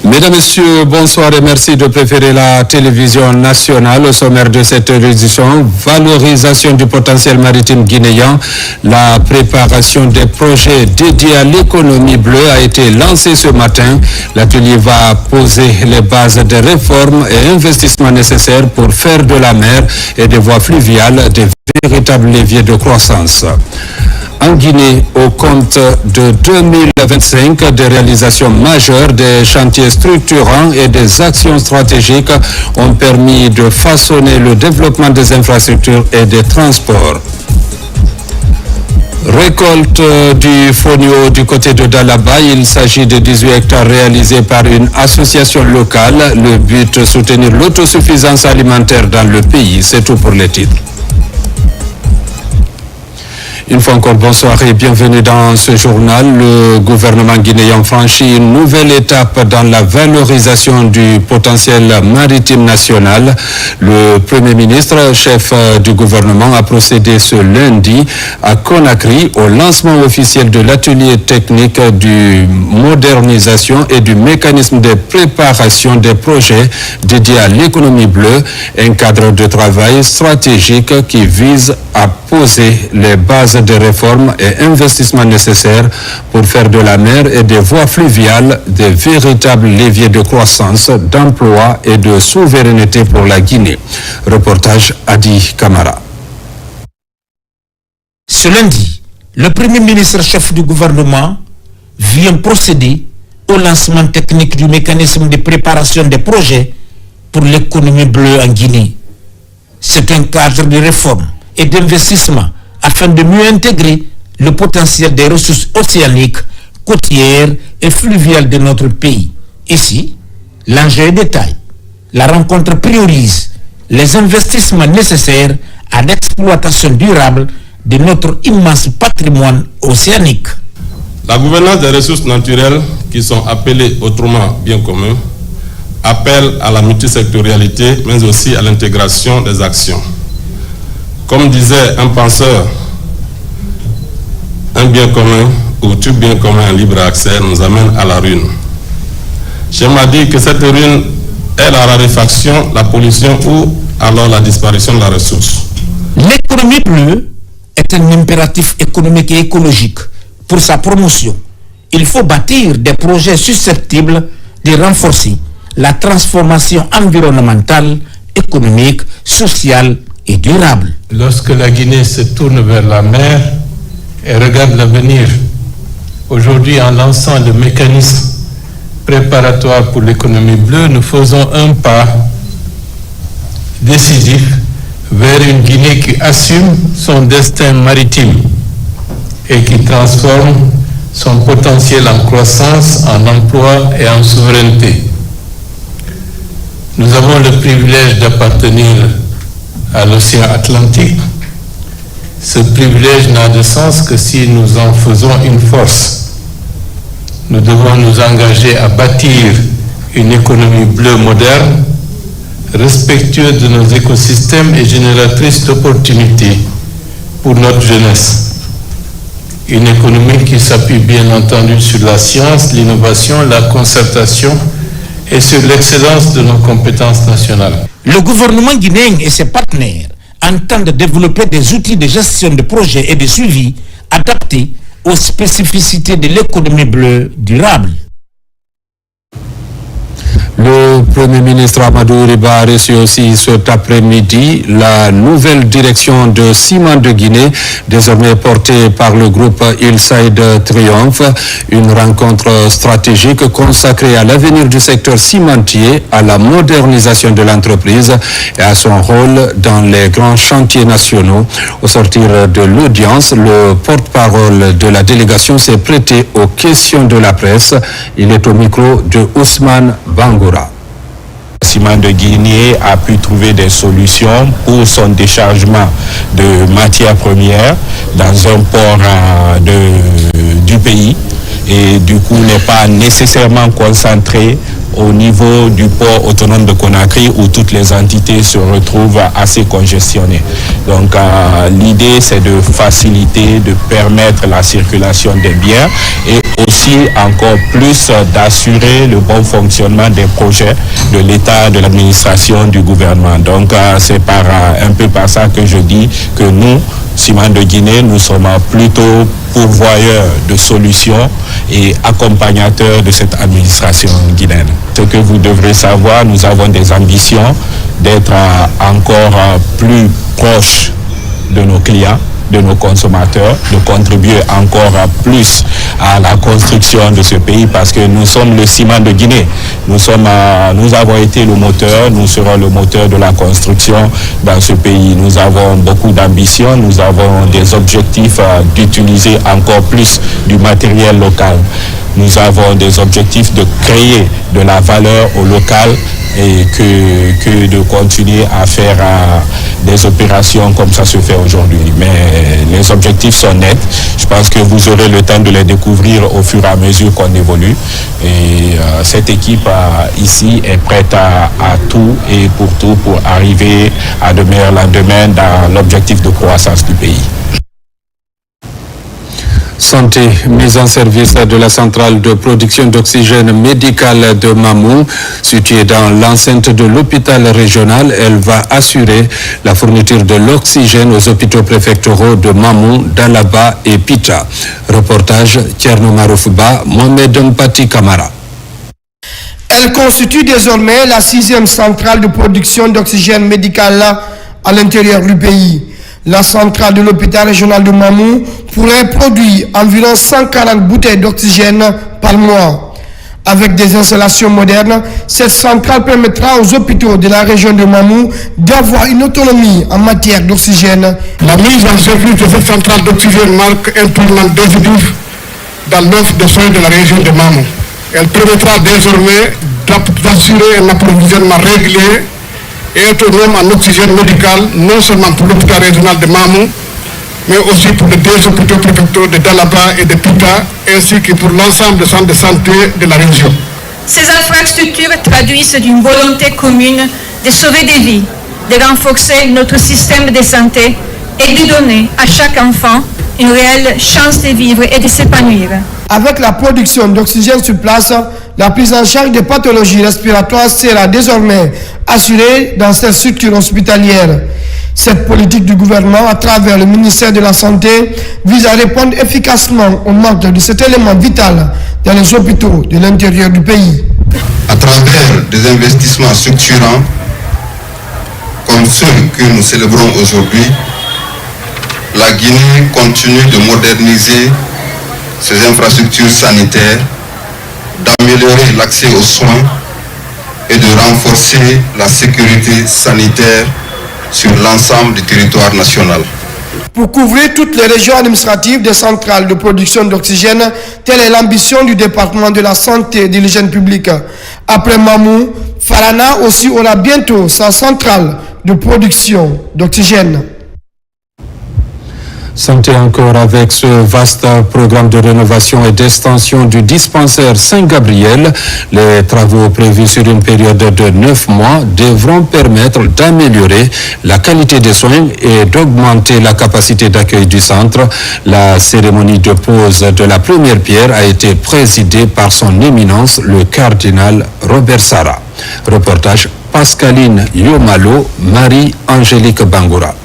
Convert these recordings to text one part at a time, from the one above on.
Mesdames, Messieurs, bonsoir et merci de préférer la télévision nationale. Au sommaire de cette édition, valorisation du potentiel maritime guinéen. La préparation des projets dédiés à l'économie bleue a été lancée ce matin. L'atelier va poser les bases des réformes et investissements nécessaires pour faire de la mer et des voies fluviales des véritables leviers de croissance. En Guinée, au compte de 2025, des réalisations majeures, des chantiers structurants et des actions stratégiques ont permis de façonner le développement des infrastructures et des transports. Récolte du fonio du côté de Dalaba, il s'agit de 18 hectares réalisés par une association locale. Le but, soutenir l'autosuffisance alimentaire dans le pays. C'est tout pour les titres. Une fois encore, bonsoir et bienvenue dans ce journal. Le gouvernement guinéen franchit une nouvelle étape dans la valorisation du potentiel maritime national. Le Premier ministre, chef du gouvernement, a procédé ce lundi à Conakry au lancement officiel de l'atelier technique du modernisation et du mécanisme de préparation des projets dédiés à l'économie bleue, un cadre de travail stratégique qui vise à poser les bases des réformes et investissements nécessaires pour faire de la mer et des voies fluviales des véritables leviers de croissance, d'emploi et de souveraineté pour la Guinée. Reportage Adi Kamara. Ce lundi, le Premier ministre chef du gouvernement vient procéder au lancement technique du mécanisme de préparation des projets pour l'économie bleue en Guinée. C'est un cadre de réforme et d'investissement afin de mieux intégrer le potentiel des ressources océaniques, côtières et fluviales de notre pays. Ici, l'enjeu est de taille. La rencontre priorise les investissements nécessaires à l'exploitation durable de notre immense patrimoine océanique. La gouvernance des ressources naturelles, qui sont appelées autrement bien communs, appelle à la multisectorialité, mais aussi à l'intégration des actions. Comme disait un penseur, un bien commun ou tout bien commun en libre accès nous amène à la ruine. J'aimerais dire que cette ruine est la raréfaction, la pollution ou alors la disparition de la ressource. L'économie bleue est un impératif économique et écologique. Pour sa promotion, il faut bâtir des projets susceptibles de renforcer la transformation environnementale, économique, sociale et durable. Lorsque la Guinée se tourne vers la mer et regarde l'avenir, aujourd'hui en lançant le mécanisme préparatoire pour l'économie bleue, nous faisons un pas décisif vers une Guinée qui assume son destin maritime et qui transforme son potentiel en croissance, en emploi et en souveraineté. Nous avons le privilège d'appartenir à l'océan Atlantique. Ce privilège n'a de sens que si nous en faisons une force. Nous devons nous engager à bâtir une économie bleue moderne, respectueuse de nos écosystèmes et génératrice d'opportunités pour notre jeunesse. Une économie qui s'appuie bien entendu sur la science, l'innovation, la concertation et sur l'excellence de nos compétences nationales. Le gouvernement guinéen et ses partenaires entendent développer des outils de gestion de projets et de suivi adaptés aux spécificités de l'économie bleue durable. Le Premier ministre Amadou Riba a reçu aussi cet après-midi la nouvelle direction de Ciment de Guinée, désormais portée par le groupe Hillside Triomphe. Une rencontre stratégique consacrée à l'avenir du secteur cimentier, à la modernisation de l'entreprise et à son rôle dans les grands chantiers nationaux. Au sortir de l'audience, le porte-parole de la délégation s'est prêté aux questions de la presse. Il est au micro de Ousmane Bangoura. Ciment de Guinée a pu trouver des solutions pour son déchargement de matières premières dans un port du pays et du coup n'est pas nécessairement concentré au niveau du port autonome de Conakry où toutes les entités se retrouvent assez congestionnées. Donc l'idée c'est de faciliter, de permettre la circulation des biens et aussi encore plus d'assurer le bon fonctionnement des projets de l'État, de l'administration, du gouvernement. Donc c'est un peu par ça que je dis que nous, Ciments de Guinée, nous sommes plutôt pourvoyeurs de solutions et accompagnateurs de cette administration guinéenne. Ce que vous devrez savoir, nous avons des ambitions d'être encore plus proches de nos clients, de nos consommateurs, de contribuer encore plus à la construction de ce pays parce que nous sommes le ciment de Guinée. Nous avons été le moteur, nous serons le moteur de la construction dans ce pays. Nous avons beaucoup d'ambition, nous avons des objectifs d'utiliser encore plus du matériel local. Nous avons des objectifs de créer de la valeur au local et que de continuer à faire des opérations comme ça se fait aujourd'hui. Mais les objectifs sont nets. Je pense que vous aurez le temps de les découvrir au fur et à mesure qu'on évolue. Et cette équipe ici est prête à tout et pour arriver à de meilleurs lendemains dans l'objectif de croissance du pays. Santé, mise en service de la centrale de production d'oxygène médical de Mamou, située dans l'enceinte de l'hôpital régional. Elle va assurer la fourniture de l'oxygène aux hôpitaux préfectoraux de Mamou, Dalaba et Pita. Reportage Tierno Maroufba, Mohamed Mpati Kamara. Elle constitue désormais la 6e centrale de production d'oxygène médical à l'intérieur du pays. La centrale de l'hôpital régional de Mamou pourrait produire environ 140 bouteilles d'oxygène par mois. Avec des installations modernes, cette centrale permettra aux hôpitaux de la région de Mamou d'avoir une autonomie en matière d'oxygène. La mise en service de cette centrale d'oxygène marque un tournant décisif dans l'offre de soins de la région de Mamou. Elle permettra désormais d'assurer un approvisionnement régulier et autonome en oxygène médical, non seulement pour l'hôpital régional de Mamou, mais aussi pour les 2 hôpitaux préfectoraux de Dalaba et de Pita, ainsi que pour l'ensemble des centres de santé de la région. Ces infrastructures traduisent une volonté commune de sauver des vies, de renforcer notre système de santé et de donner à chaque enfant une réelle chance de vivre et de s'épanouir. Avec la production d'oxygène sur place, la prise en charge des pathologies respiratoires sera désormais assurée dans cette structure hospitalière. Cette politique du gouvernement, à travers le ministère de la Santé, vise à répondre efficacement au manque de cet élément vital dans les hôpitaux de l'intérieur du pays. À travers des investissements structurants, comme ceux que nous célébrons aujourd'hui, la Guinée continue de moderniser ses infrastructures sanitaires, d'améliorer l'accès aux soins et de renforcer la sécurité sanitaire sur l'ensemble du territoire national. Pour couvrir toutes les régions administratives des centrales de production d'oxygène, telle est l'ambition du département de la santé et de l'hygiène publique. Après Mamou, Farana aussi aura bientôt sa centrale de production d'oxygène. Santé encore avec ce vaste programme de rénovation et d'extension du dispensaire Saint-Gabriel. Les travaux prévus sur une période de 9 mois devront permettre d'améliorer la qualité des soins et d'augmenter la capacité d'accueil du centre. La cérémonie de pose de la première pierre a été présidée par son éminence, le cardinal Robert Sarah. Reportage Pascaline Yomalo, Marie-Angélique Bangoura.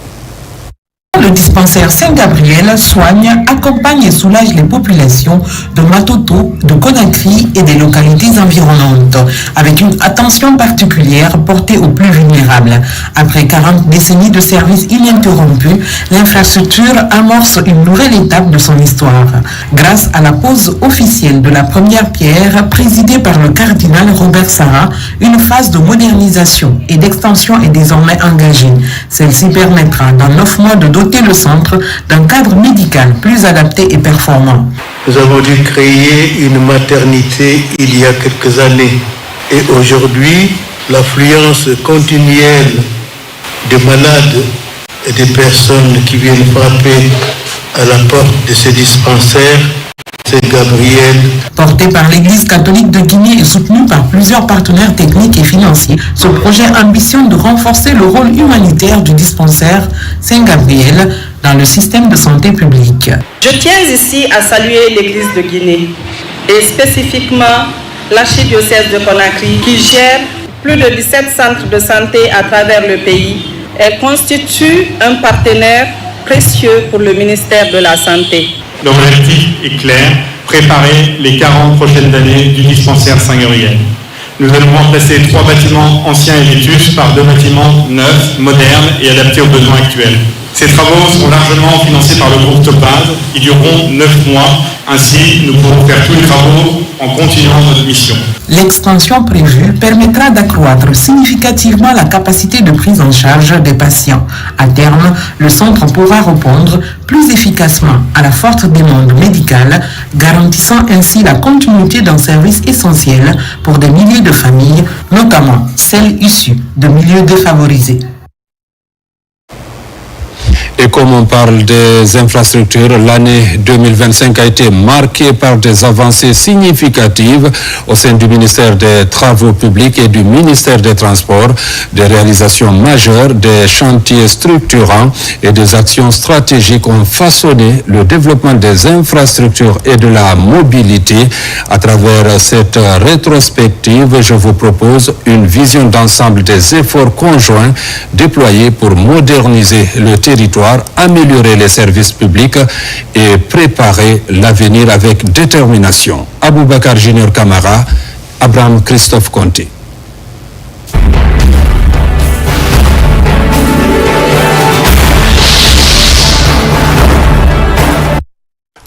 Le dispensaire Saint-Gabriel soigne, accompagne et soulage les populations de Matoto, de Conakry et des localités environnantes, avec une attention particulière portée aux plus vulnérables. Après 40 décennies de services ininterrompus, l'infrastructure amorce une nouvelle étape de son histoire. Grâce à la pose officielle de la première pierre, présidée par le cardinal Robert Sarah, une phase de modernisation et d'extension est désormais engagée. Celle-ci permettra dans 9 mois de doter le centre d'un cadre médical plus adapté et performant. Nous avons dû créer une maternité il y a quelques années et aujourd'hui, l'affluence continuelle de malades et des personnes qui viennent frapper à la porte de ces dispensaires Saint-Gabriel. Porté par l'Église catholique de Guinée et soutenu par plusieurs partenaires techniques et financiers, ce projet ambitionne de renforcer le rôle humanitaire du dispensaire Saint-Gabriel dans le système de santé publique. Je tiens ici à saluer l'Église de Guinée et spécifiquement l'archidiocèse de Conakry qui gère plus de 17 centres de santé à travers le pays. Elle constitue un partenaire précieux pour le ministère de la Santé. L'objectif est clair, préparer les 40 prochaines années du dispensaire Saint-Gabriel. Nous allons remplacer 3 bâtiments anciens et vétustes par 2 bâtiments neufs, modernes et adaptés aux besoins actuels. Ces travaux seront largement financés par le groupe Topaz. Ils dureront 9 mois. Ainsi, nous pourrons faire tous les travaux en continuant notre mission. L'extension prévue permettra d'accroître significativement la capacité de prise en charge des patients. À terme, le centre pourra répondre plus efficacement à la forte demande médicale, garantissant ainsi la continuité d'un service essentiel pour des milliers de familles, notamment celles issues de milieux défavorisés. Et comme on parle des infrastructures, l'année 2025 a été marquée par des avancées significatives au sein du ministère des Travaux publics et du ministère des Transports, des réalisations majeures, des chantiers structurants et des actions stratégiques ont façonné le développement des infrastructures et de la mobilité. À travers cette rétrospective, je vous propose une vision d'ensemble des efforts conjoints déployés pour moderniser le territoire, améliorer les services publics et préparer l'avenir avec détermination. Aboubakar Junior Camara, Abraham Christophe Conté.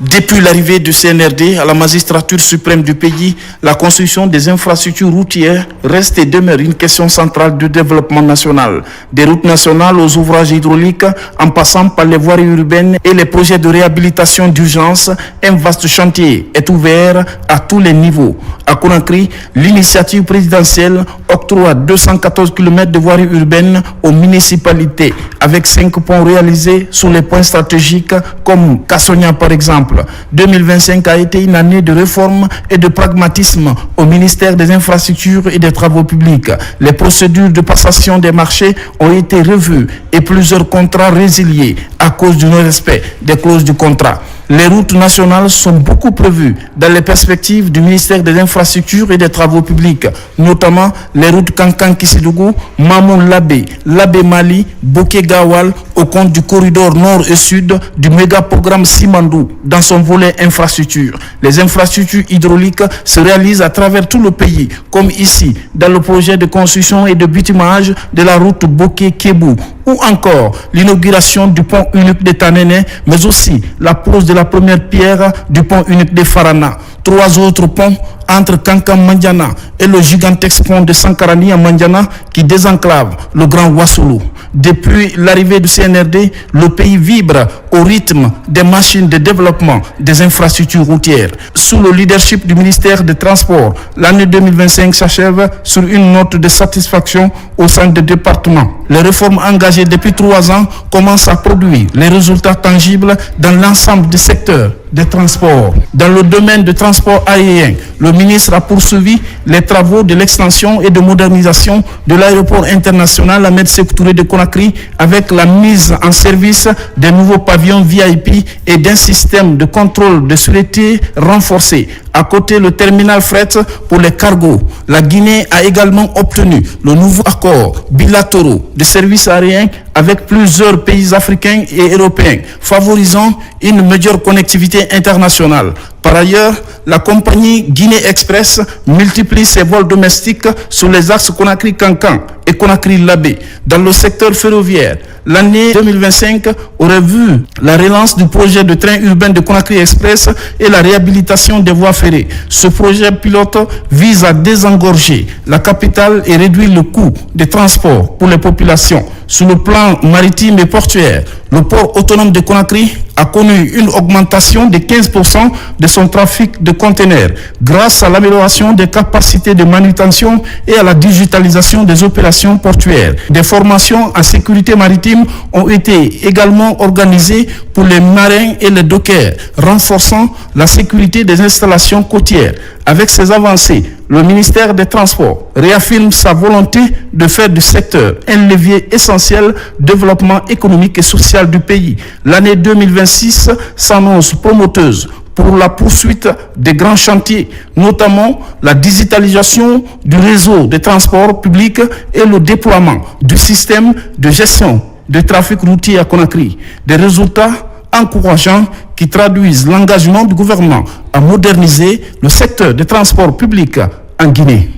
Depuis l'arrivée du CNRD à la magistrature suprême du pays, la construction des infrastructures routières reste et demeure une question centrale du développement national. Des routes nationales aux ouvrages hydrauliques, en passant par les voiries urbaines et les projets de réhabilitation d'urgence, un vaste chantier est ouvert à tous les niveaux. À Conakry, l'initiative présidentielle octroie 214 km de voiries urbaines aux municipalités, avec 5 ponts réalisés sur les points stratégiques comme Kassonia par exemple. 2025 a été une année de réforme et de pragmatisme au ministère des Infrastructures et des Travaux publics. Les procédures de passation des marchés ont été revues et plusieurs contrats résiliés à cause du non-respect des clauses du contrat. Les routes nationales sont beaucoup prévues dans les perspectives du ministère des Infrastructures et des Travaux publics, notamment les routes Kankan-Kissidougou, Mamon-Labé, Labé-Mali, Boké-Gawal, au compte du corridor nord et sud du méga-programme Simandou dans son volet infrastructure. Les infrastructures hydrauliques se réalisent à travers tout le pays, comme ici, dans le projet de construction et de bitumage de la route Boké-Kébou, ou encore l'inauguration du pont unique de Tanene, mais aussi la pose de la première pierre du pont unique de Farana. 3 autres ponts entre Kankan-Mandiana et le gigantesque pont de Sankarani à Mandiana qui désenclave le Grand Ouassoulou. Depuis l'arrivée du CNRD, le pays vibre au rythme des machines de développement des infrastructures routières. Sous le leadership du ministère des Transports, l'année 2025 s'achève sur une note de satisfaction au sein des départements. Les réformes engagées depuis 3 ans commencent à produire les résultats tangibles dans l'ensemble des secteurs des transports. Dans le domaine du transport aérien, le ministre a poursuivi les travaux de l'extension et de modernisation de l'aéroport international Ahmed Sékou Touré de Conakry avec la mise en service des nouveaux pavillons VIP et d'un système de contrôle de sûreté renforcé. À côté, le terminal fret pour les cargos. La Guinée a également obtenu le nouveau accord bilatéraux de services aériens avec plusieurs pays africains et européens, favorisant une meilleure connectivité internationale. Par ailleurs, la compagnie Guinée Express multiplie ses vols domestiques sur les axes Conakry-Kankan et Conakry-Labé. Dans le secteur ferroviaire, l'année 2025 aurait vu la relance du projet de train urbain de Conakry Express et la réhabilitation des voies ferrées. Ce projet pilote vise à désengorger la capitale et réduire le coût des transports pour les populations. Sur le plan maritime et portuaire, le port autonome de Conakry a connu une augmentation de 15% de son trafic de conteneurs grâce à l'amélioration des capacités de manutention et à la digitalisation des opérations portuaires. Des formations en sécurité maritime ont été également organisées pour pour les marins et les dockers, renforçant la sécurité des installations côtières. Avec ces avancées, le ministère des Transports réaffirme sa volonté de faire du secteur un levier essentiel de développement économique et social du pays. L'année 2026 s'annonce promoteuse pour la poursuite des grands chantiers, notamment la digitalisation du réseau des transports publics et le déploiement du système de gestion du trafic routier à Conakry. Des résultats encourageants qui traduisent l'engagement du gouvernement à moderniser le secteur des transports publics en Guinée.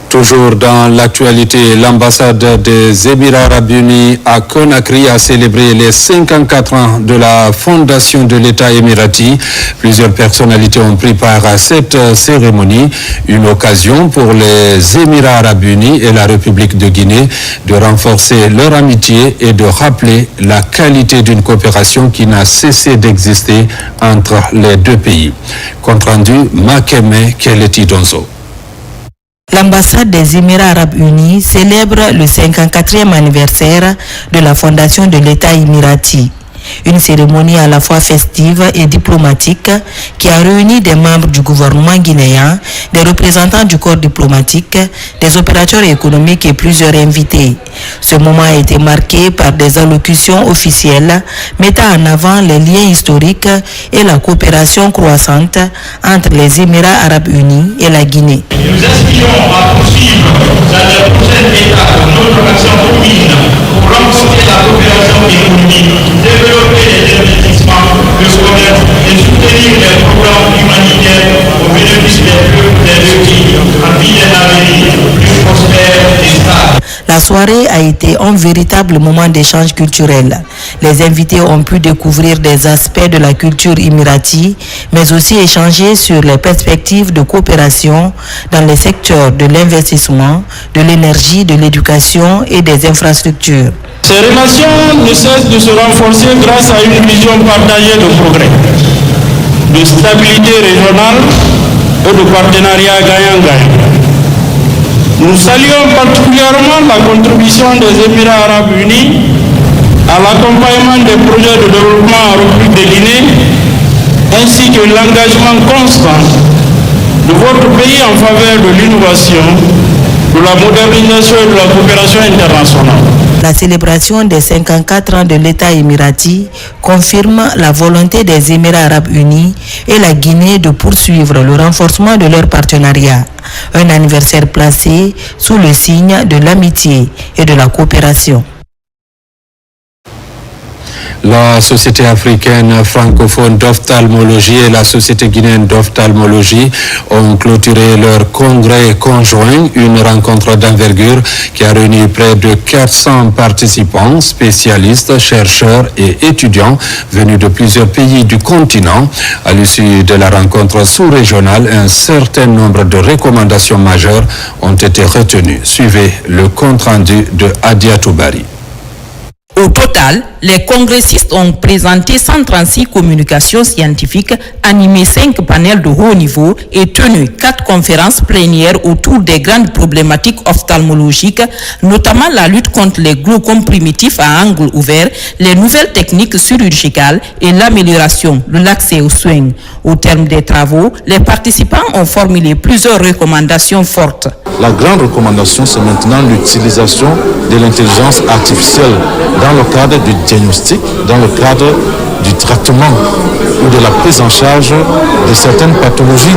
Toujours dans l'actualité, l'ambassade des Émirats arabes unis à Conakry a célébré les 54 ans de la fondation de l'État émirati. Plusieurs personnalités ont pris part à cette cérémonie, une occasion pour les Émirats arabes unis et la République de Guinée de renforcer leur amitié et de rappeler la qualité d'une coopération qui n'a cessé d'exister entre les deux pays. Compte rendu, Makeme Keleti Donzo. L'ambassade des Émirats arabes unis célèbre le 54e anniversaire de la fondation de l'État émirati. Une cérémonie à la fois festive et diplomatique qui a réuni des membres du gouvernement guinéen, des représentants du corps diplomatique, des opérateurs économiques et plusieurs invités. Ce moment a été marqué par des allocutions officielles mettant en avant les liens historiques et la coopération croissante entre les Émirats arabes unis et la Guinée. Nous aspirons à poursuivre dans la prochaine étape notre action commune pour renforcer la coopération économique, développer les investissements, le commerce et soutenir les programmes humanitaires au bénéfice des peuples des deux pays en vue d'un avenir plus prospère et stable. La soirée a été un véritable moment d'échange culturel. Les invités ont pu découvrir des aspects de la culture émirati, mais aussi échanger sur les perspectives de coopération dans les secteurs de l'investissement, de l'énergie, de l'éducation et des infrastructures. Ces relations ne cessent de se renforcer grâce à une vision partagée de progrès, de stabilité régionale et de partenariat gagnant-gagnant. Nous saluons particulièrement la contribution des Émirats arabes unis à l'accompagnement des projets de développement en République de Guinée, ainsi que l'engagement constant de votre pays en faveur de l'innovation, de la modernisation et de la coopération internationale. La célébration des 54 ans de l'État émirati confirme la volonté des Émirats arabes unis et la Guinée de poursuivre le renforcement de leur partenariat. Un anniversaire placé sous le signe de l'amitié et de la coopération. La Société africaine francophone d'ophtalmologie et la Société guinéenne d'ophtalmologie ont clôturé leur congrès conjoint, une rencontre d'envergure qui a réuni près de 400 participants, spécialistes, chercheurs et étudiants venus de plusieurs pays du continent. À l'issue de la rencontre sous-régionale, un certain nombre de recommandations majeures ont été retenues. Suivez le compte-rendu de Adia Toubari. Au total, les congressistes ont présenté 136 communications scientifiques, animé 5 panels de haut niveau et tenu 4 conférences plénières autour des grandes problématiques ophtalmologiques, notamment la lutte contre les glaucomes primitifs à angle ouvert, les nouvelles techniques chirurgicales et l'amélioration de l'accès aux soins. Au terme des travaux, les participants ont formulé plusieurs recommandations fortes. La grande recommandation, c'est maintenant l'utilisation de l'intelligence artificielle dans le cadre du diagnostic, dans le cadre du traitement ou de la prise en charge de certaines pathologies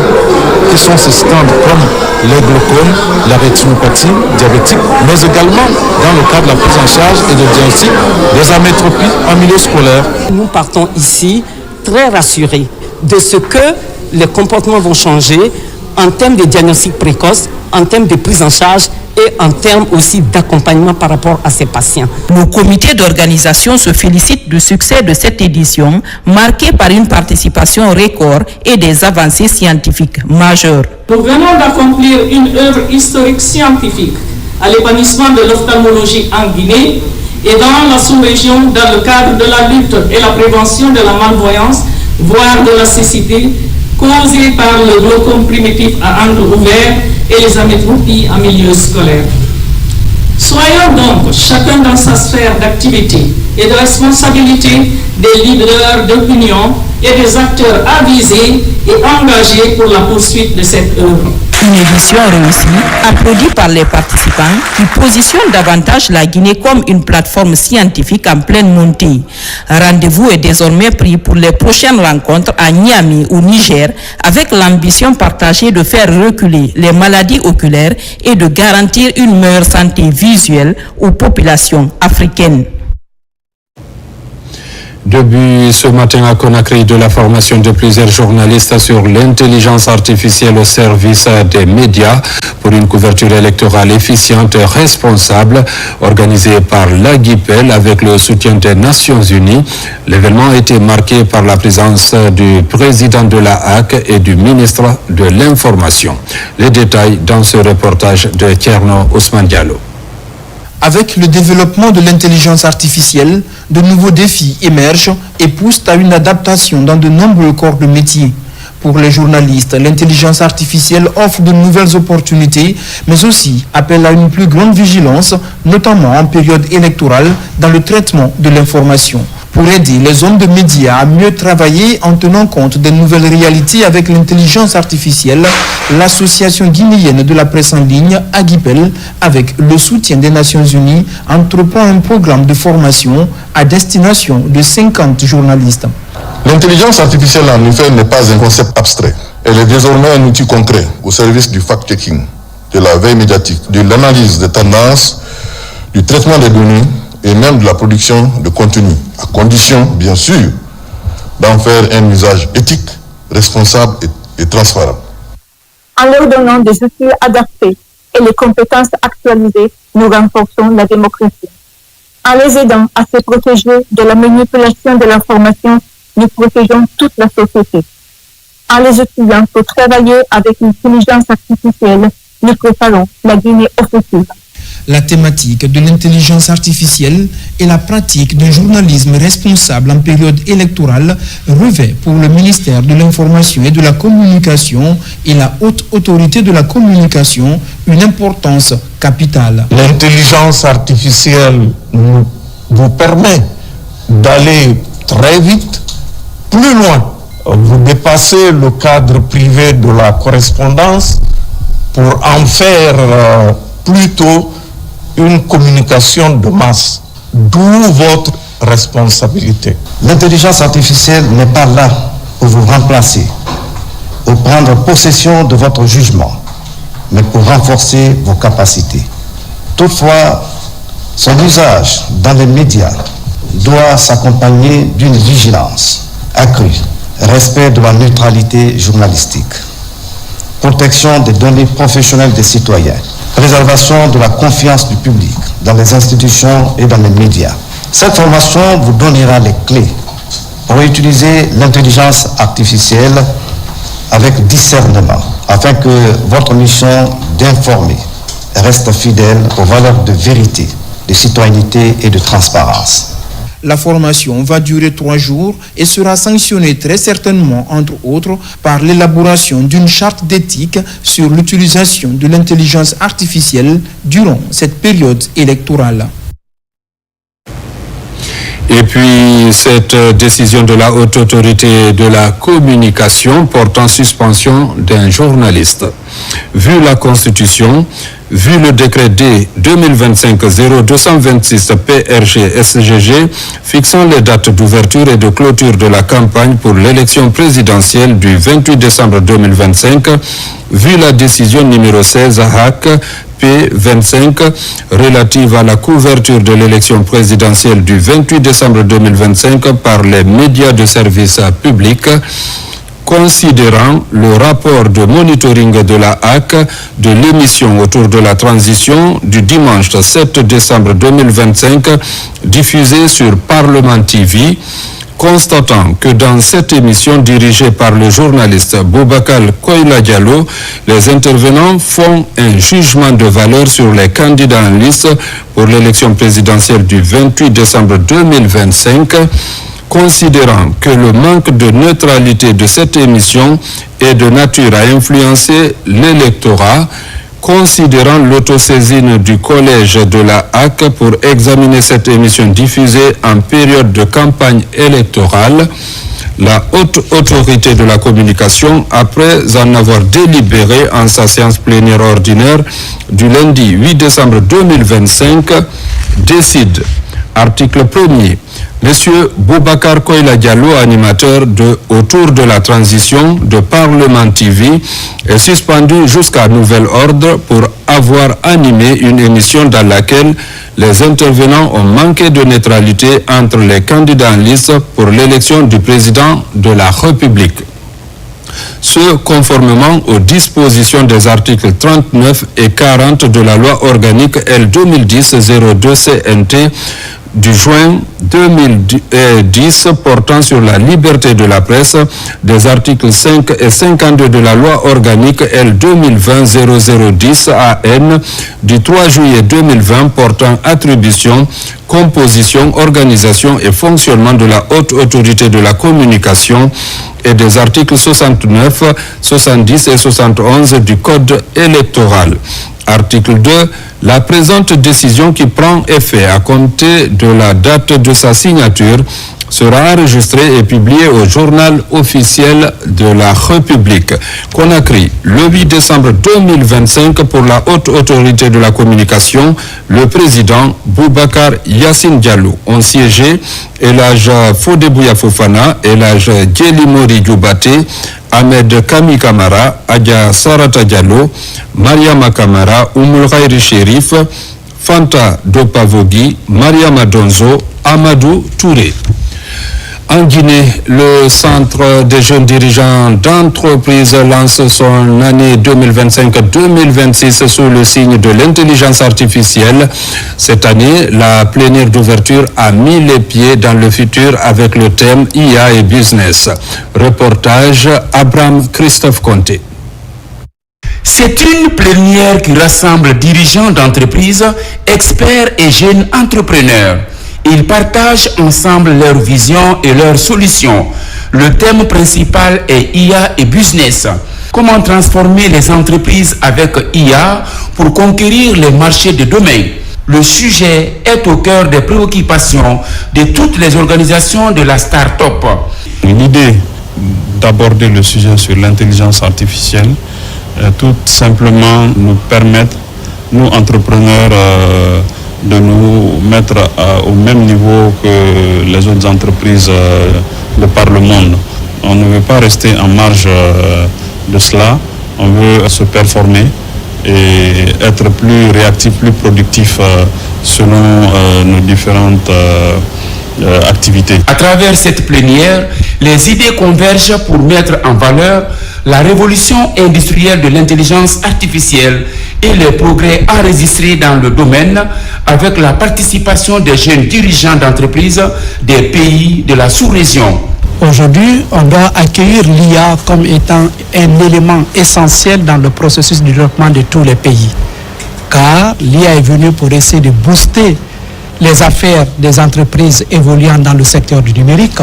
qui sont suscitantes comme les glaucomes, la rétinopathie diabétique, mais également dans le cadre de la prise en charge et de diagnostic des amétropies en milieu scolaire. Nous partons ici très rassurés de ce que les comportements vont changer en termes de diagnostic précoce, en termes de prise en charge et en termes aussi d'accompagnement par rapport à ces patients. Le comité d'organisation se félicite du succès de cette édition, marquée par une participation record et des avancées scientifiques majeures. Nous venons d'accomplir une œuvre historique scientifique à l'épanouissement de l'ophtalmologie en Guinée et dans la sous-région dans le cadre de la lutte et la prévention de la malvoyance, voire de la cécité, causée par le glaucome primitif à angle ouvert et les amétropies en milieu scolaire. Soyons donc chacun dans sa sphère d'activité et de responsabilité des leaders d'opinion et des acteurs avisés et engagés pour la poursuite de cette œuvre. Une édition réussie, applaudie par les participants, qui positionne davantage la Guinée comme une plateforme scientifique en pleine montée. Rendez-vous est désormais pris pour les prochaines rencontres à Niamey au Niger, avec l'ambition partagée de faire reculer les maladies oculaires et de garantir une meilleure santé visuelle aux populations africaines. Début ce matin à Conakry de la formation de plusieurs journalistes sur l'intelligence artificielle au service des médias pour une couverture électorale efficiente et responsable, organisée par l'AGIPEL avec le soutien des Nations Unies. L'événement a été marqué par la présence du président de la HAC et du ministre de l'Information. Les détails dans ce reportage de Tierno Ousmane Diallo. Avec le développement de l'intelligence artificielle, de nouveaux défis émergent et poussent à une adaptation dans de nombreux corps de métier. Pour les journalistes, l'intelligence artificielle offre de nouvelles opportunités, mais aussi appelle à une plus grande vigilance, notamment en période électorale, dans le traitement de l'information. Pour aider les hommes de médias à mieux travailler en tenant compte des nouvelles réalités avec l'intelligence artificielle, l'Association guinéenne de la presse en ligne, AGIPEL, avec le soutien des Nations Unies, entreprend un programme de formation à destination de 50 journalistes. L'intelligence artificielle, en effet, n'est pas un concept abstrait. Elle est désormais un outil concret au service du fact-checking, de la veille médiatique, de l'analyse des tendances, du traitement des données et même de la production de contenu, à condition, bien sûr, d'en faire un usage éthique, responsable et transparent. En leur donnant des outils adaptés et les compétences actualisées, nous renforçons la démocratie. En les aidant à se protéger de la manipulation de l'information, nous protégeons toute la société. En les utilisant pour travailler avec l'intelligence artificielle, nous préparons la Guinée offensive. La thématique de l'intelligence artificielle et la pratique d'un journalisme responsable en période électorale revêt pour le ministère de l'Information et de la Communication et la haute autorité de la communication une importance capitale. L'intelligence artificielle vous permet d'aller très vite, plus loin. Vous dépassez le cadre privé de la correspondance pour en faire plutôt une communication de masse, d'où votre responsabilité. L'intelligence artificielle n'est pas là pour vous remplacer, pour prendre possession de votre jugement, mais pour renforcer vos capacités. Toutefois, son usage dans les médias doit s'accompagner d'une vigilance accrue, respect de la neutralité journalistique, protection des données professionnelles des citoyens, préservation de la confiance du public dans les institutions et dans les médias. Cette formation vous donnera les clés pour utiliser l'intelligence artificielle avec discernement, afin que votre mission d'informer reste fidèle aux valeurs de vérité, de citoyenneté et de transparence. La formation va durer 3 jours et sera sanctionnée très certainement, entre autres, par l'élaboration d'une charte d'éthique sur l'utilisation de l'intelligence artificielle durant cette période électorale. Et puis, cette décision de la Haute Autorité de la Communication porte en suspension d'un journaliste. Vu la Constitution, vu le décret D 2025-0226 PRG-SGG fixant les dates d'ouverture et de clôture de la campagne pour l'élection présidentielle du 28 décembre 2025, vu la décision numéro 16 HAC P25 relative à la couverture de l'élection présidentielle du 28 décembre 2025 par les médias de service public, considérant le rapport de monitoring de la HAC de l'émission autour de la transition du dimanche 7 décembre 2025 diffusée sur Parlement TV, constatant que dans cette émission dirigée par le journaliste Boubacar Koïla Diallo, les intervenants font un jugement de valeur sur les candidats en liste pour l'élection présidentielle du 28 décembre 2025, considérant que le manque de neutralité de cette émission est de nature à influencer l'électorat, considérant l'autosaisine du collège de la HAC pour examiner cette émission diffusée en période de campagne électorale. La haute autorité de la communication, après en avoir délibéré en sa séance plénière ordinaire du lundi 8 décembre 2025, décide, article 1er, Monsieur Boubacar Koïla Diallo, animateur autour de la transition de Parlement TV, est suspendu jusqu'à nouvel ordre pour avoir animé une émission dans laquelle les intervenants ont manqué de neutralité entre les candidats en liste pour l'élection du président de la République. Ce conformément aux dispositions des articles 39 et 40 de la loi organique L 2010-02 CNT du juin 2010 portant sur la liberté de la presse, des articles 5 et 52 de la loi organique L 2020-0010 AN du 3 juillet 2020 portant attribution, composition, organisation et fonctionnement de la haute autorité de la communication et des articles 69, 70 et 71 du Code électoral. Article 2. La présente décision qui prend effet à compter de la date de sa signature sera enregistrée et publiée au journal officiel de la République. Conakry, le 8 décembre 2025 pour la haute autorité de la communication, le président Boubacar Yassine Diallo ont siégé Elhadj Fodebouya Fofana, Elhadj Djelimori Dioubate, Ahmed Kami Kamara, Adja Sarata Diallo, Mariama Kamara, Oumoul Khairi Chérif, Fanta Dopavogi, Mariama Donzo, Amadou Touré. En Guinée, le Centre des jeunes dirigeants d'entreprise lance son année 2025-2026 sous le signe de l'intelligence artificielle. Cette année, la plénière d'ouverture a mis les pieds dans le futur avec le thème IA et business. Reportage Abraham Christophe Conté. C'est une plénière qui rassemble dirigeants d'entreprises, experts et jeunes entrepreneurs. Ils partagent ensemble leurs visions et leurs solutions. Le thème principal est IA et business. Comment transformer les entreprises avec IA pour conquérir les marchés de demain? Le sujet est au cœur des préoccupations de toutes les organisations de la start-up. L'idée d'aborder le sujet sur l'intelligence artificielle, tout simplement nous permettre, nous entrepreneurs, de nous mettre au même niveau que les autres entreprises de par le monde. On ne veut pas rester en marge de cela, on veut se performer et être plus réactif, plus productif selon nos différentes activités. À travers cette plénière, les idées convergent pour mettre en valeur la révolution industrielle de l'intelligence artificielle et les progrès enregistrés dans le domaine avec la participation des jeunes dirigeants d'entreprises des pays de la sous-région. Aujourd'hui, on doit accueillir l'IA comme étant un élément essentiel dans le processus de développement de tous les pays. Car l'IA est venue pour essayer de booster les affaires des entreprises évoluant dans le secteur du numérique.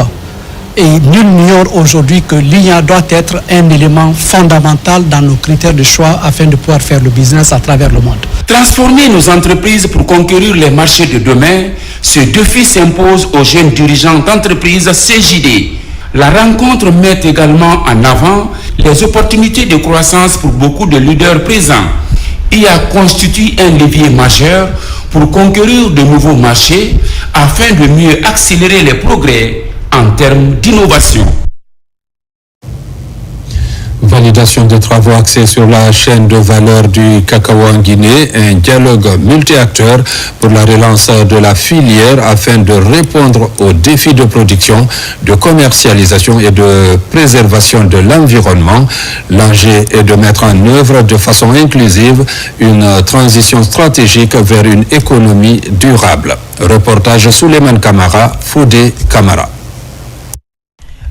Et nul n'ignore aujourd'hui que l'IA doit être un élément fondamental dans nos critères de choix afin de pouvoir faire le business à travers le monde. Transformer nos entreprises pour conquérir les marchés de demain, ce défi s'impose aux jeunes dirigeants d'entreprises CJD. La rencontre met également en avant les opportunités de croissance pour beaucoup de leaders présents. IA constitue un levier majeur pour conquérir de nouveaux marchés afin de mieux accélérer les progrès en termes d'innovation. Validation des travaux axés sur la chaîne de valeur du cacao en Guinée, un dialogue multi-acteurs pour la relance de la filière afin de répondre aux défis de production, de commercialisation et de préservation de l'environnement. L'enjeu est de mettre en œuvre de façon inclusive une transition stratégique vers une économie durable. Reportage Souleymane Kamara, Fodé Kamara.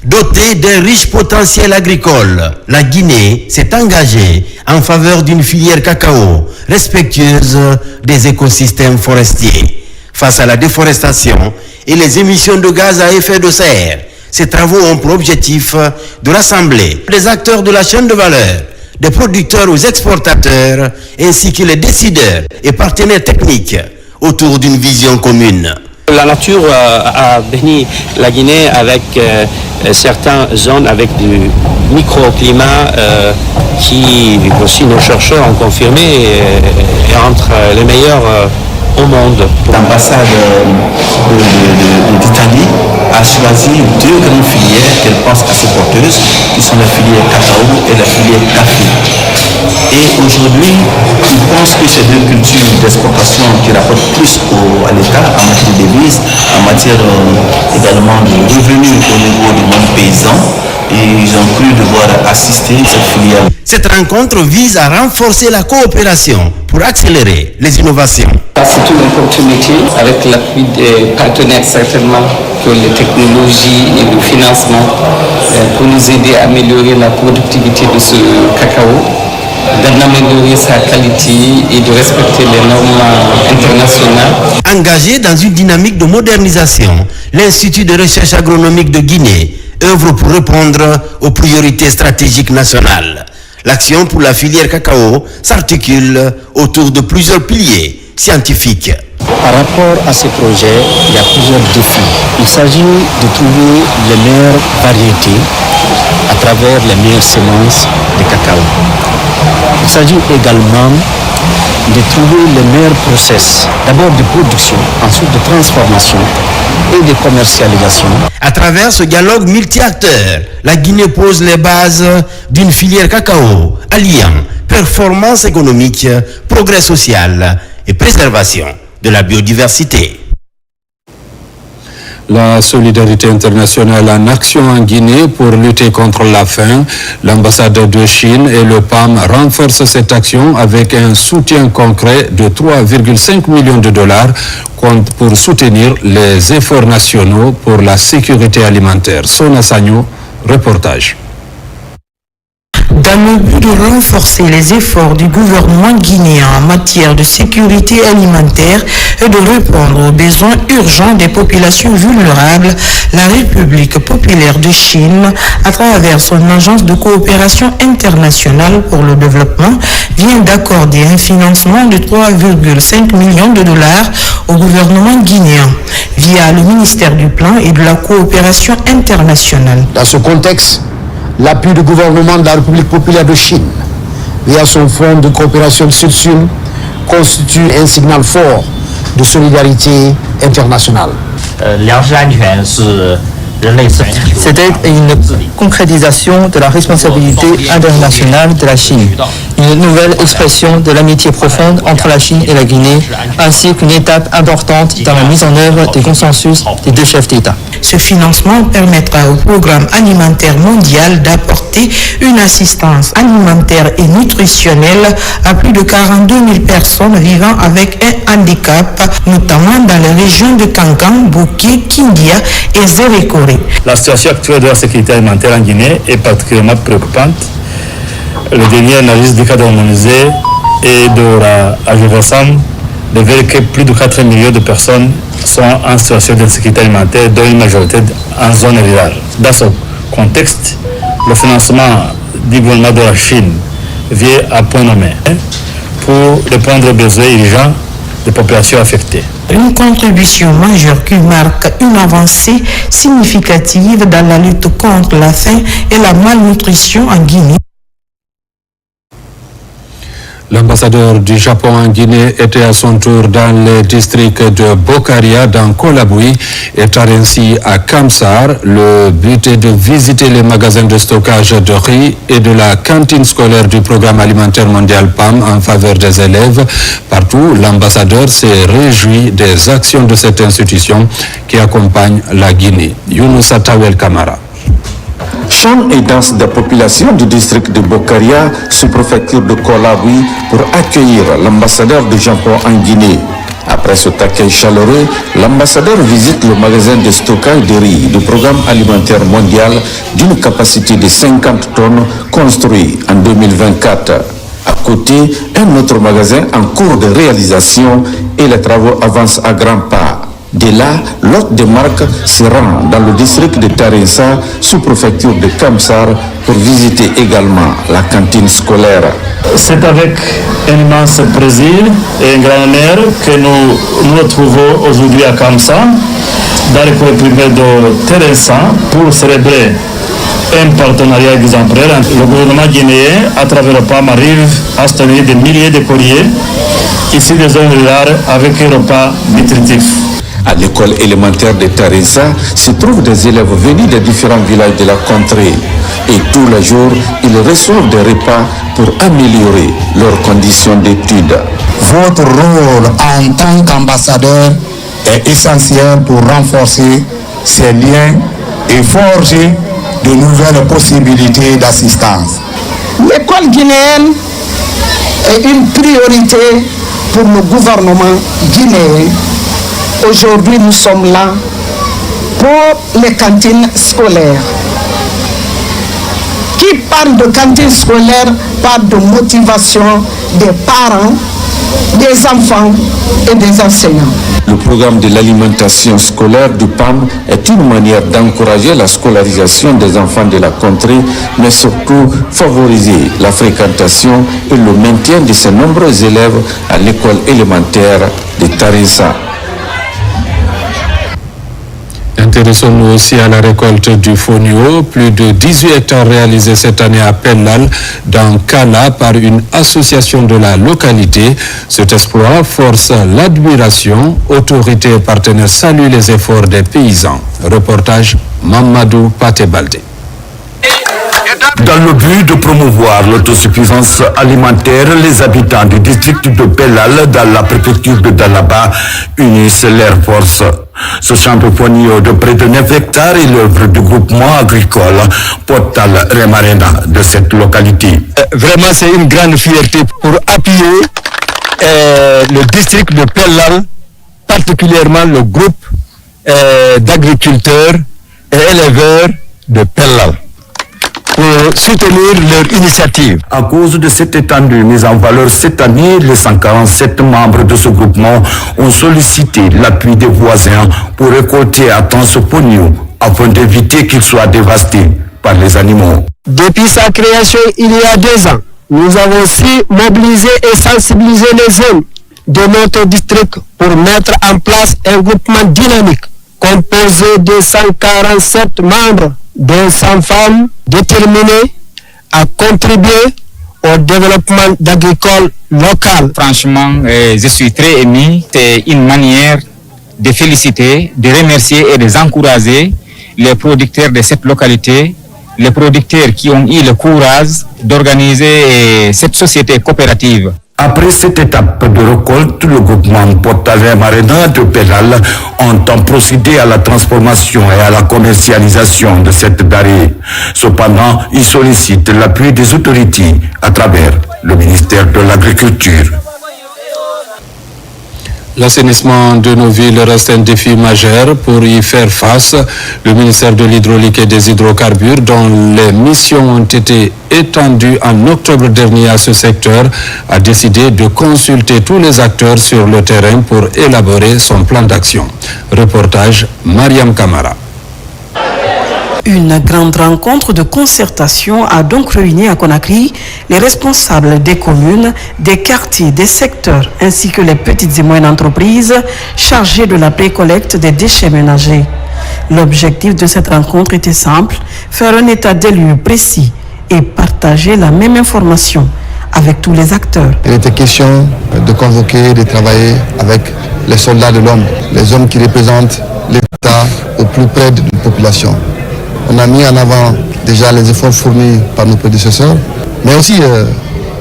Dotée d'un riche potentiel agricole, la Guinée s'est engagée en faveur d'une filière cacao respectueuse des écosystèmes forestiers. Face à la déforestation et les émissions de gaz à effet de serre, ces travaux ont pour objectif de rassembler les acteurs de la chaîne de valeur des producteurs aux exportateurs, ainsi que les décideurs et partenaires techniques autour d'une vision commune. La nature a béni la Guinée avec certaines zones avec du microclimat qui aussi nos chercheurs ont confirmé est entre les meilleurs au monde. L'ambassade d'Italie a choisi deux grandes filières qu'elle pense assez porteuses, qui sont la filière cacao et la filière café. Et aujourd'hui, ils pensent que ces deux cultures d'exportation qui rapportent plus à l'État en matière de devises, en matière également de revenus au niveau du monde paysan, et ils ont cru devoir assister cette filière. Cette rencontre vise à renforcer la coopération pour accélérer les innovations. C'est une opportunité avec l'appui des partenaires certainement que les technologies et le financement pour nous aider à améliorer la productivité de ce cacao, d'améliorer sa qualité et de respecter les normes internationales. Engagé dans une dynamique de modernisation, l'Institut de recherche agronomique de Guinée œuvre pour répondre aux priorités stratégiques nationales. L'action pour la filière cacao s'articule autour de plusieurs piliers scientifiques. Par rapport à ces projets, il y a plusieurs défis. Il s'agit de trouver les meilleures variétés à travers les meilleures semences de cacao. Il s'agit également de trouver les meilleurs process, d'abord de production, ensuite de transformation et de commercialisation. À travers ce dialogue multi-acteurs, la Guinée pose les bases d'une filière cacao alliant performance économique, progrès social et préservation de la biodiversité. La solidarité internationale en action en Guinée pour lutter contre la faim. L'ambassade de Chine et le PAM renforcent cette action avec un soutien concret de 3,5 millions de dollars pour soutenir les efforts nationaux pour la sécurité alimentaire. Sona Sagno, reportage. Dans le but de renforcer les efforts du gouvernement guinéen en matière de sécurité alimentaire et de répondre aux besoins urgents des populations vulnérables, la République populaire de Chine, à travers son agence de coopération internationale pour le développement, vient d'accorder un financement de 3,5 millions de dollars au gouvernement guinéen via le ministère du Plan et de la coopération internationale. Dans ce contexte, l'appui du gouvernement de la République populaire de Chine, via son fonds de coopération Sud-Sud, constitue un signal fort de solidarité internationale. C'était une concrétisation de la responsabilité internationale de la Chine, une nouvelle expression de l'amitié profonde entre la Chine et la Guinée, ainsi qu'une étape importante dans la mise en œuvre des consensus des deux chefs d'État. Ce financement permettra au programme alimentaire mondial d'apporter une assistance alimentaire et nutritionnelle à plus de 42 000 personnes vivant avec un handicap, notamment dans les régions de Kankan, Bouké, Kindia et Zérékoré. La situation actuelle de la sécurité alimentaire en Guinée est particulièrement préoccupante. Le dernier analyse du cadre harmonisé et de la AGVSAM révèle que plus de 4 millions de personnes sont en situation d'insécurité alimentaire, dont une majorité en zone rurale. Dans ce contexte, le financement du gouvernement de la Chine vient à point nommé pour répondre aux besoins urgents des populations affectées. Une contribution majeure qui marque une avancée significative dans la lutte contre la faim et la malnutrition en Guinée. L'ambassadeur du Japon en Guinée était à son tour dans les districts de Bokaria, dans Kolaboui et Tarensi à Kamsar. Le but est de visiter les magasins de stockage de riz et de la cantine scolaire du programme alimentaire mondial PAM en faveur des élèves. Partout, l'ambassadeur s'est réjoui des actions de cette institution qui accompagne la Guinée. Younousa Tawel Kamara. Chants et danses de population du district de Bokaria, sous-préfecture de Kolaboui, pour accueillir l'ambassadeur du Japon en Guinée. Après cet accueil chaleureux, l'ambassadeur visite le magasin de stockage de riz du programme alimentaire mondial d'une capacité de 50 tonnes construit en 2024. À côté, un autre magasin en cours de réalisation et les travaux avancent à grands pas. De là, l'hôte de marque se rend dans le district de Tarinsa, sous-préfecture de Kamsar, pour visiter également la cantine scolaire. C'est avec un immense plaisir et un grand honneur que nous nous retrouvons aujourd'hui à Kamsar, dans l'école primaire de Tarinsa, pour célébrer un partenariat exemplaire. Le gouvernement guinéen, à travers le PAM, arrive à se tenir des milliers de courriers ici des zones rurales avec un repas nutritif. À l'école élémentaire de Tarinsa se trouvent des élèves venus des différents villages de la contrée. Et tous les jours, ils reçoivent des repas pour améliorer leurs conditions d'études. Votre rôle en tant qu'ambassadeur est essentiel pour renforcer ces liens et forger de nouvelles possibilités d'assistance. L'école guinéenne est une priorité pour le gouvernement guinéen. Aujourd'hui, nous sommes là pour les cantines scolaires. Qui parle de cantines scolaires parle de motivation des parents, des enfants et des enseignants. Le programme de l'alimentation scolaire du PAM est une manière d'encourager la scolarisation des enfants de la contrée, mais surtout favoriser la fréquentation et le maintien de ces nombreux élèves à l'école élémentaire de Tarinsa. Intéressons-nous aussi à la récolte du fonio. Plus de 18 hectares réalisés cette année à Pellal, dans Kala, par une association de la localité. Cet exploit force l'admiration. Autorités et partenaires saluent les efforts des paysans. Reportage Mamadou Patebalde. Dans le but de promouvoir l'autosuffisance alimentaire, les habitants du district de Pellal, dans la préfecture de Dalaba, unissent leurs forces. Ce champ de fonio de près de 9 hectares est l'œuvre du groupement agricole Portal Remarena de cette localité. Vraiment, c'est une grande fierté pour appuyer le district de Pellal, particulièrement le groupe d'agriculteurs et éleveurs de Pellal, pour soutenir leur initiative. À cause de cette étendue mise en valeur cette année, les 147 membres de ce groupement ont sollicité l'appui des voisins pour récolter à temps ce pognon afin d'éviter qu'il soit dévasté par les animaux. Depuis sa création il y a 2 ans, nous avons su mobiliser et sensibiliser les jeunes de notre district pour mettre en place un groupement dynamique composé de 147 membres, dont 100 femmes déterminées à contribuer au développement agricole local. Franchement, je suis très ému. C'est une manière de féliciter, de remercier et de encourager les producteurs de cette localité, les producteurs qui ont eu le courage d'organiser cette société coopérative. Après cette étape de récolte, le groupement Portal Remarena de Pellal entend procéder à la transformation et à la commercialisation de cette denrée. Cependant, il sollicite l'appui des autorités à travers le ministère de l'Agriculture. L'assainissement de nos villes reste un défi majeur. Pour y faire face, le ministère de l'Hydraulique et des Hydrocarbures, dont les missions ont été étendues en octobre dernier à ce secteur, a décidé de consulter tous les acteurs sur le terrain pour élaborer son plan d'action. Reportage Mariam Kamara. Une grande rencontre de concertation a donc réuni à Conakry les responsables des communes, des quartiers, des secteurs, ainsi que les petites et moyennes entreprises chargées de la précollecte des déchets ménagers. L'objectif de cette rencontre était simple, faire un état des lieux précis et partager la même information avec tous les acteurs. Il était question de convoquer, de travailler avec les soldats de l'homme, les hommes qui représentent l'État au plus près de la population. On a mis en avant déjà les efforts fournis par nos prédécesseurs, mais aussi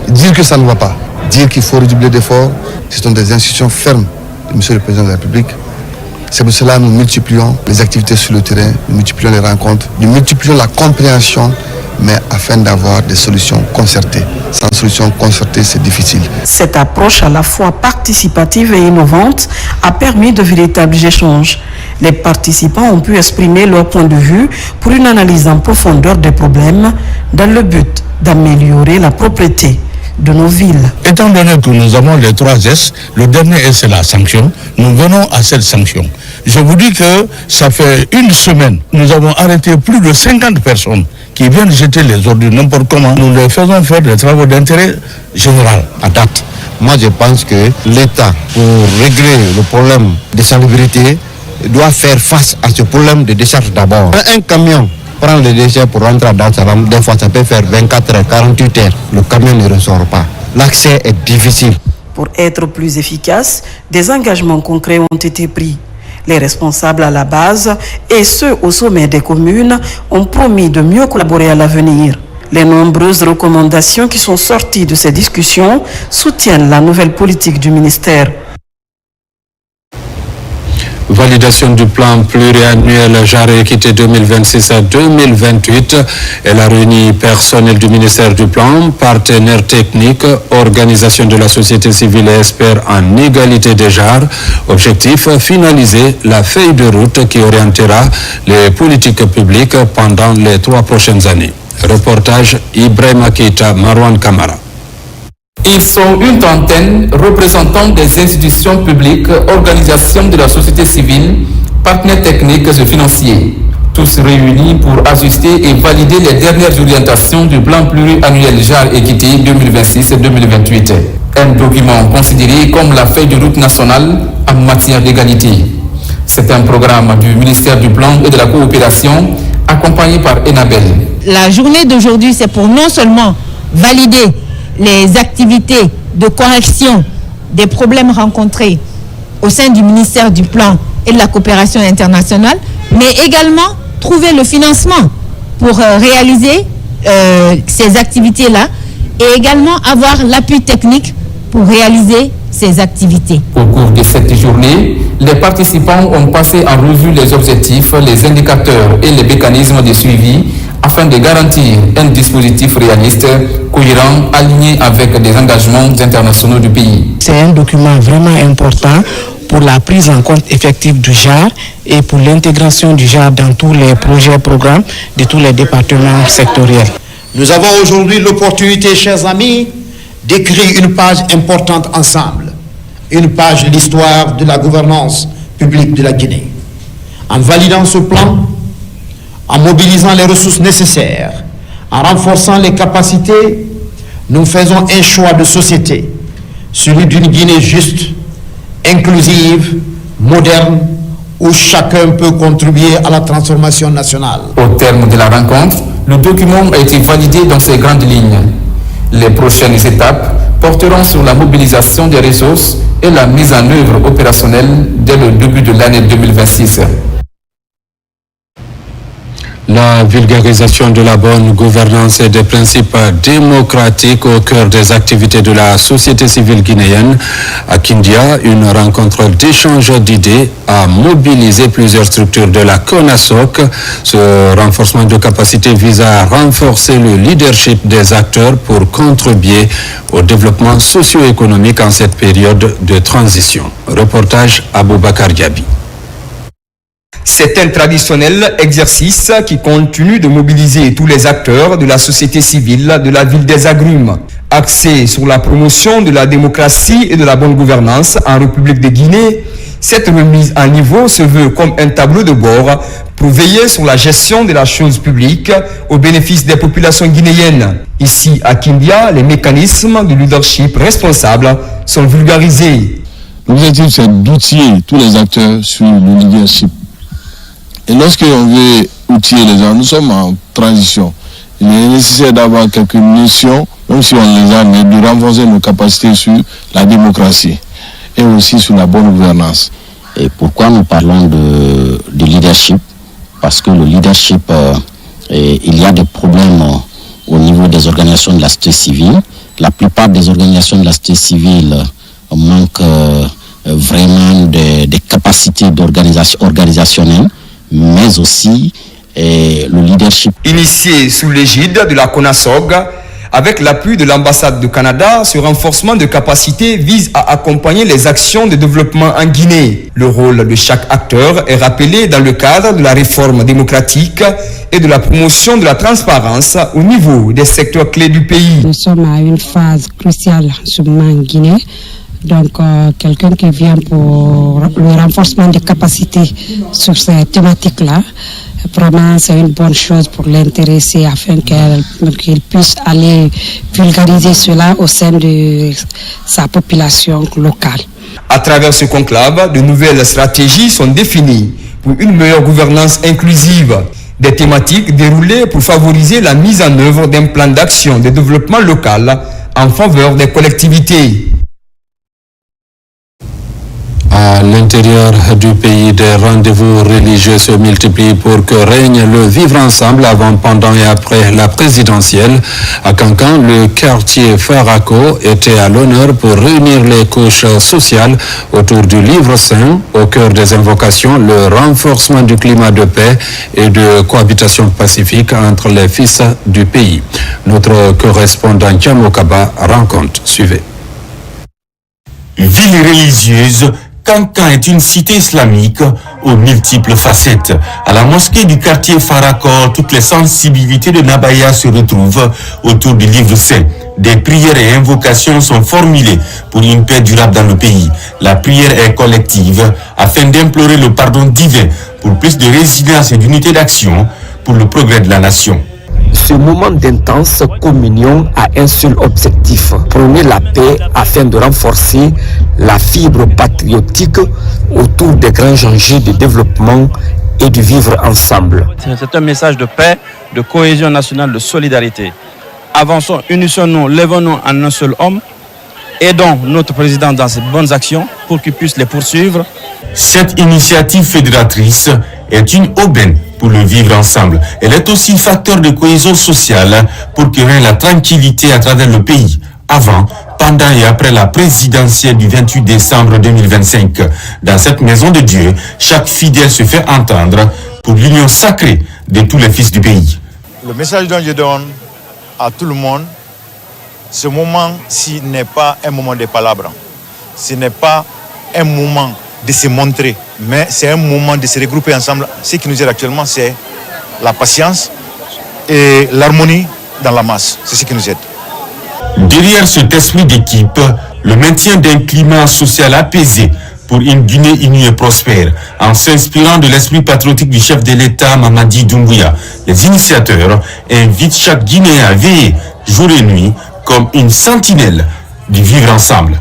dire que ça ne va pas, dire qu'il faut redoubler d'efforts. Ce sont des institutions fermes de M. le Président de la République. C'est pour cela que nous multiplions les activités sur le terrain, nous multiplions les rencontres, nous multiplions la compréhension, mais afin d'avoir des solutions concertées. Sans solution concertée, c'est difficile. Cette approche à la fois participative et innovante a permis de véritables échanges. Les participants ont pu exprimer leur point de vue pour une analyse en profondeur des problèmes dans le but d'améliorer la propreté de nos villes. Étant donné que nous avons les 3 S, le dernier S c'est la sanction, nous venons à cette sanction. Je vous dis que ça fait une semaine, nous avons arrêté plus de 50 personnes qui viennent jeter les ordures n'importe comment. Nous les faisons faire des travaux d'intérêt général à date. Moi je pense que l'État, pour régler le problème de salubrité, doit faire face à ce problème de décharge d'abord. Un camion prend les déchets pour rentrer dans sa rampe, des fois ça peut faire 24 heures, 48 heures. Le camion ne ressort pas. L'accès est difficile. Pour être plus efficace, des engagements concrets ont été pris. Les responsables à la base et ceux au sommet des communes ont promis de mieux collaborer à l'avenir. Les nombreuses recommandations qui sont sorties de ces discussions soutiennent la nouvelle politique du ministère. Validation du plan pluriannuel genre et équité 2026 à 2028. Elle a réuni personnel du ministère du Plan, partenaires techniques, organisations de la société civile et experts en égalité des genres. Objectif, finaliser la feuille de route qui orientera les politiques publiques pendant les 3 prochaines années. Reportage Ibrahim Keita, Marwan Kamara. Ils sont une trentaine représentant des institutions publiques, organisations de la société civile, partenaires techniques et financiers. Tous réunis pour ajuster et valider les dernières orientations du plan pluriannuel genre équité 2026-2028. Un document considéré comme la feuille de route nationale en matière d'égalité. C'est un programme du ministère du Plan et de la Coopération accompagné par Enabel. La journée d'aujourd'hui, c'est pour non seulement valider les activités de correction des problèmes rencontrés au sein du ministère du Plan et de la Coopération internationale, mais également trouver le financement pour réaliser ces activités-là et également avoir l'appui technique pour réaliser ces activités. Au cours de cette journée, les participants ont passé en revue les objectifs, les indicateurs et les mécanismes de suivi afin de garantir un dispositif réaliste, cohérent, aligné avec des engagements internationaux du pays. C'est un document vraiment important pour la prise en compte effective du genre et pour l'intégration du genre dans tous les projets et programmes de tous les départements sectoriels. Nous avons aujourd'hui l'opportunité, chers amis, d'écrire une page importante ensemble, une page de l'histoire de la gouvernance publique de la Guinée. En validant ce plan, en mobilisant les ressources nécessaires, en renforçant les capacités, nous faisons un choix de société, celui d'une Guinée juste, inclusive, moderne, où chacun peut contribuer à la transformation nationale. Au terme de la rencontre, le document a été validé dans ses grandes lignes. Les prochaines étapes porteront sur la mobilisation des ressources et la mise en œuvre opérationnelle dès le début de l'année 2026. La vulgarisation de la bonne gouvernance et des principes démocratiques au cœur des activités de la société civile guinéenne. À Kindia, une rencontre d'échange d'idées a mobilisé plusieurs structures de la CONASOC. Ce renforcement de capacité vise à renforcer le leadership des acteurs pour contribuer au développement socio-économique en cette période de transition. Reportage Aboubakar Diaby. C'est un traditionnel exercice qui continue de mobiliser tous les acteurs de la société civile de la ville des Agrumes. Axé sur la promotion de la démocratie et de la bonne gouvernance en République de Guinée, cette remise à niveau se veut comme un tableau de bord pour veiller sur la gestion de la chose publique au bénéfice des populations guinéennes. Ici, à Kindia, les mécanismes de leadership responsable sont vulgarisés. L'objectif, c'est d'outiller tous les acteurs sur le leadership. Et lorsqu'on veut outiller les gens, nous sommes en transition. Il est nécessaire d'avoir quelques missions, même si on les a, mais de renforcer nos capacités sur la démocratie et aussi sur la bonne gouvernance. Et pourquoi nous parlons de leadership? Parce que le leadership, il y a des problèmes au niveau des organisations de la société civile. La plupart des organisations de la société civile manquent vraiment des capacités organisationnelles, mais aussi le leadership. Initié sous l'égide de la CONASOG, Avec l'appui de l'ambassade du Canada, ce renforcement de capacité vise à accompagner les actions de développement en Guinée. Le rôle de chaque acteur est rappelé dans le cadre de la réforme démocratique et de la promotion de la transparence au niveau des secteurs clés du pays. Nous sommes à une phase cruciale en Guinée. Donc, quelqu'un qui vient pour le renforcement des capacités sur ces thématiques-là, vraiment, c'est une bonne chose pour l'intéresser afin qu'il puisse aller vulgariser cela au sein de sa population locale. À travers ce conclave, de nouvelles stratégies sont définies pour une meilleure gouvernance inclusive. Des thématiques déroulées pour favoriser la mise en œuvre d'un plan d'action de développement local en faveur des collectivités. À l'intérieur du pays, des rendez-vous religieux se multiplient pour que règne le vivre ensemble avant, pendant et après la présidentielle. À Cancan, le quartier Farako était à l'honneur pour réunir les couches sociales autour du livre saint, au cœur des invocations, le renforcement du climat de paix et de cohabitation pacifique entre les fils du pays. Notre correspondant Kiamokaba rencontre. Suivez. Ville religieuse, Cancan est une cité islamique aux multiples facettes. À la mosquée du quartier Farakor, toutes les sensibilités de Nabaya se retrouvent autour du livre saint. Des prières et invocations sont formulées pour une paix durable dans le pays. La prière est collective afin d'implorer le pardon divin pour plus de résilience et d'unité d'action pour le progrès de la nation. Ce moment d'intense communion a un seul objectif, prôner la paix afin de renforcer la fibre patriotique autour des grands enjeux de développement et de vivre ensemble. C'est un message de paix, de cohésion nationale, de solidarité. Avançons, unissons-nous, levons-nous en un seul homme, aidons notre président dans ses bonnes actions pour qu'il puisse les poursuivre. Cette initiative fédératrice est une aubaine pour le vivre ensemble. Elle est aussi facteur de cohésion sociale pour que règne la tranquillité à travers le pays, avant, pendant et après la présidentielle du 28 décembre 2025. Dans cette maison de Dieu, chaque fidèle se fait entendre pour l'union sacrée de tous les fils du pays. Le message dont je donne à tout le monde, ce moment-ci n'est pas un moment de palabres, ce n'est pas un moment de se montrer, mais c'est un moment de se regrouper ensemble. Ce qui nous aide actuellement, c'est la patience et l'harmonie dans la masse. C'est ce qui nous aide. Derrière cet esprit d'équipe, le maintien d'un climat social apaisé pour une Guinée unie et prospère, en s'inspirant de l'esprit patriotique du chef de l'État Mamadi Doumbouya. Les initiateurs invitent chaque Guinéen à veiller jour et nuit comme une sentinelle du vivre ensemble.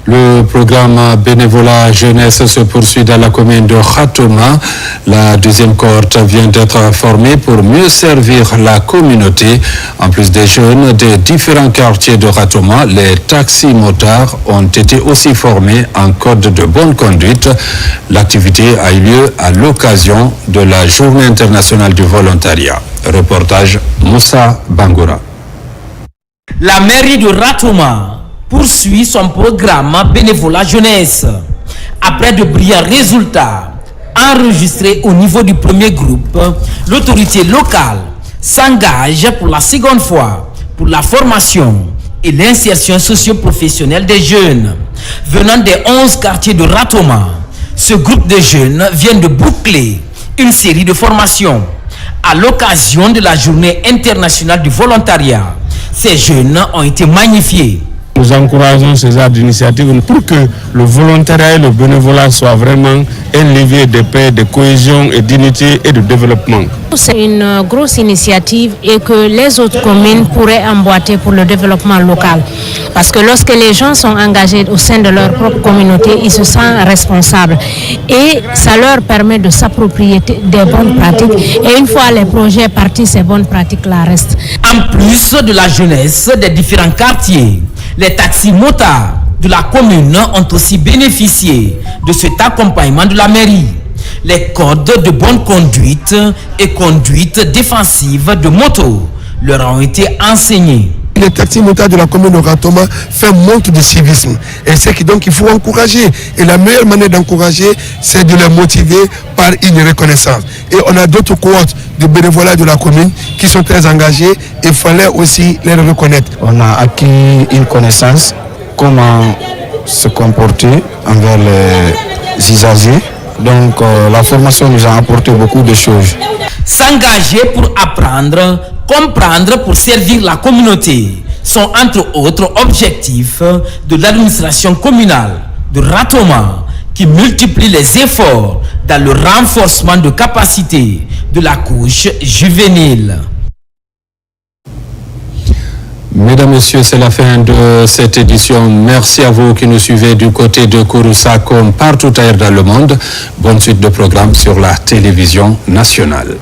Le programme bénévolat jeunesse se poursuit dans la commune de Khatouma. La deuxième cohorte vient d'être formée pour mieux servir la communauté. En plus des jeunes des différents quartiers de Khatouma, les taxis-motards ont été aussi formés en code de bonne conduite. L'activité a eu lieu à l'occasion de la Journée internationale du volontariat. Reportage Moussa Bangoura. La mairie de Khatouma poursuit son programme bénévolat jeunesse. Après de brillants résultats enregistrés au niveau du premier groupe, l'autorité locale s'engage pour la seconde fois pour la formation et l'insertion socio-professionnelle des jeunes. Venant des 11 quartiers de Khatouma, ce groupe de jeunes vient de boucler une série de formations. À l'occasion de la Journée internationale du volontariat, ces jeunes ont été magnifiés. Nous encourageons ces genres d'initiatives pour que le volontariat et le bénévolat soient vraiment un levier de paix, de cohésion et d'unité et de développement. C'est une grosse initiative et que les autres communes pourraient emboîter pour le développement local. Parce que lorsque les gens sont engagés au sein de leur propre communauté, ils se sentent responsables. Et ça leur permet de s'approprier des bonnes pratiques. Et une fois les projets partis, ces bonnes pratiques-là restent. En plus de la jeunesse des différents quartiers, les taxis-motards de la commune ont aussi bénéficié de cet accompagnement de la mairie. Les codes de bonne conduite et conduite défensive de moto leur ont été enseignés. les taxis motards de la commune de Ratoma font montre de civisme. Et c'est que donc il faut encourager. Et la meilleure manière d'encourager, c'est de les motiver par une reconnaissance. Et on a d'autres cohortes de bénévolat de la commune qui sont très engagés. Il fallait aussi les reconnaître. On a acquis une connaissance, comment se comporter envers les usagers. Donc la formation nous a apporté beaucoup de choses. S'engager pour apprendre, comprendre pour servir la communauté sont entre autres objectifs de l'administration communale de Ratoma qui multiplie les efforts dans le renforcement de capacité de la couche juvénile. Mesdames, Messieurs, c'est la fin de cette édition. Merci à vous qui nous suivez du côté de Kouroussa comme partout ailleurs dans le monde. Bonne suite de programmes sur la télévision nationale.